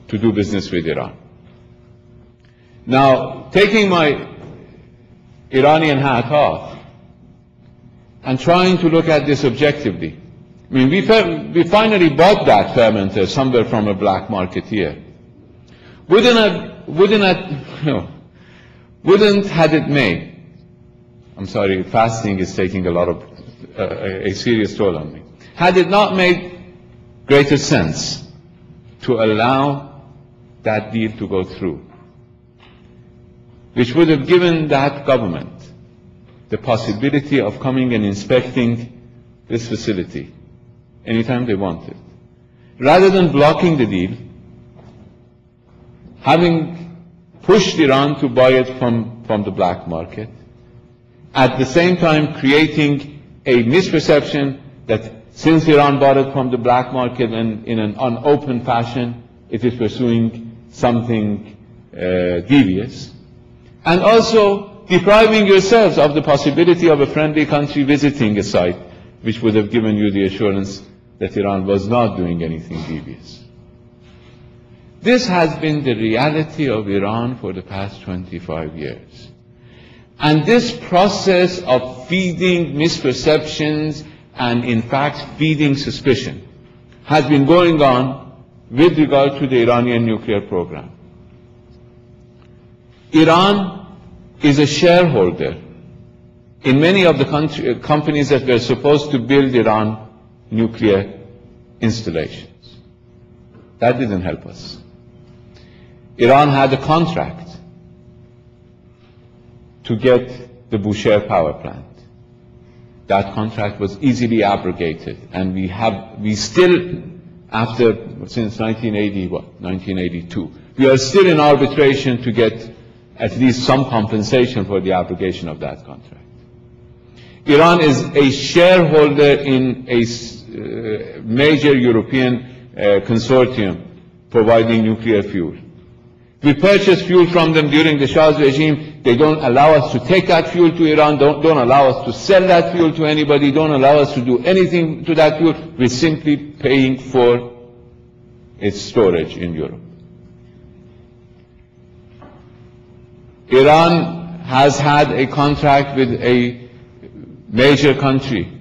to do business with Iran. Now, taking my Iranian hat off and trying to look at this objectively, I mean, we finally bought that fermenter somewhere from a black marketeer. Wouldn't had it made, I'm sorry, fasting is taking a lot of, a serious toll on me. Had it not made greater sense to allow that deal to go through, which would have given that government the possibility of coming and inspecting this facility anytime they wanted, rather than blocking the deal, having pushed Iran to buy it from the black market, at the same time creating a misperception that since Iran bought it from the black market and in an unopen fashion, it is pursuing something devious, and also depriving yourselves of the possibility of a friendly country visiting a site which would have given you the assurance that Iran was not doing anything devious. This has been the reality of Iran for the past 25 years. And this process of feeding misperceptions and in fact feeding suspicion has been going on with regard to the Iranian nuclear program. Iran is a shareholder in many of the companies that were supposed to build Iran nuclear installations. That didn't help us. Iran had a contract to get the Bushehr power plant. That contract was easily abrogated, and we still, since 1982, we are still in arbitration to get at least some compensation for the abrogation of that contract. Iran is a shareholder in a major European consortium providing nuclear fuel. We purchase fuel from them during the Shah's regime. They don't allow us to take that fuel to Iran, don't allow us to sell that fuel to anybody, don't allow us to do anything to that fuel. We're simply paying for its storage in Europe. Iran has had a contract with a major country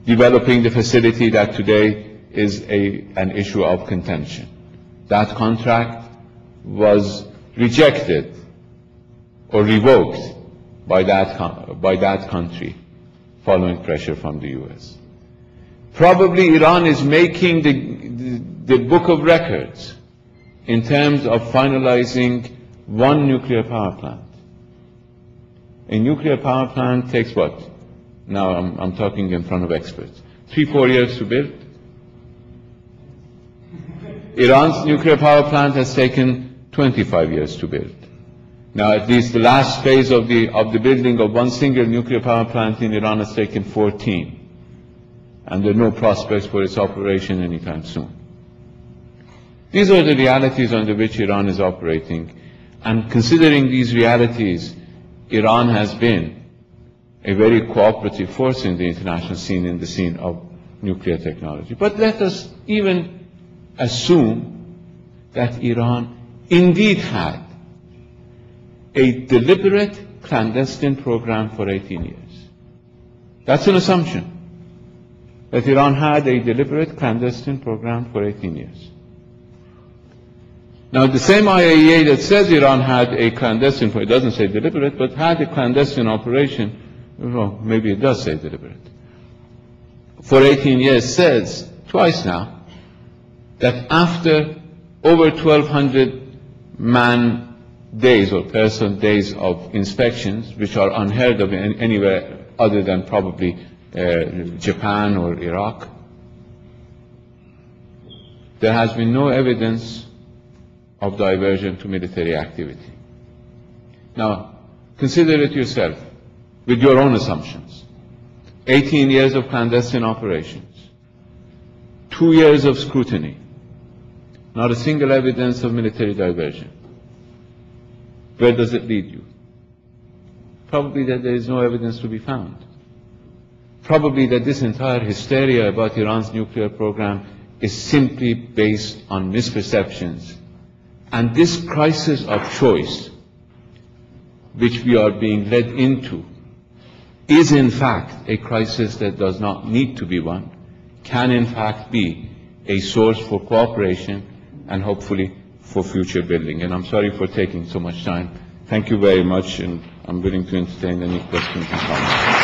developing the facility that today is an issue of contention. That contract was rejected or revoked by that country following pressure from the US. Probably Iran is making the book of records in terms of finalizing one nuclear power plant. A nuclear power plant takes what? Now I'm talking in front of experts. 3-4 years to build. Iran's nuclear power plant has taken 25 years to build. Now, at least the last phase of the building of one single nuclear power plant in Iran has taken 14, and there are no prospects for its operation anytime soon. These are the realities under which Iran is operating, and considering these realities, Iran has been a very cooperative force in the international scene, in the scene of nuclear technology. But let us even assume that Iran indeed had a deliberate clandestine program for 18 years. That's an assumption, that Iran had a deliberate clandestine program for 18 years. Now, the same IAEA that says Iran had a clandestine, it doesn't say deliberate, but had a clandestine operation, well, maybe it does say deliberate, for 18 years, says twice now that after over 1,200 man days or person days of inspections, which are unheard of anywhere other than probably Japan or Iraq, there has been no evidence of diversion to military activity. Now, consider it yourself with your own assumptions. 18 years of clandestine operations, 2 years of scrutiny, not a single evidence of military diversion. Where does it lead you? Probably that there is no evidence to be found. Probably that this entire hysteria about Iran's nuclear program is simply based on misperceptions And this crisis of choice, which we are being led into, is in fact a crisis that does not need to be one, can in fact be a source for cooperation and hopefully for future building. And I'm sorry for taking so much time. Thank you very much, and I'm willing to entertain any questions and comments.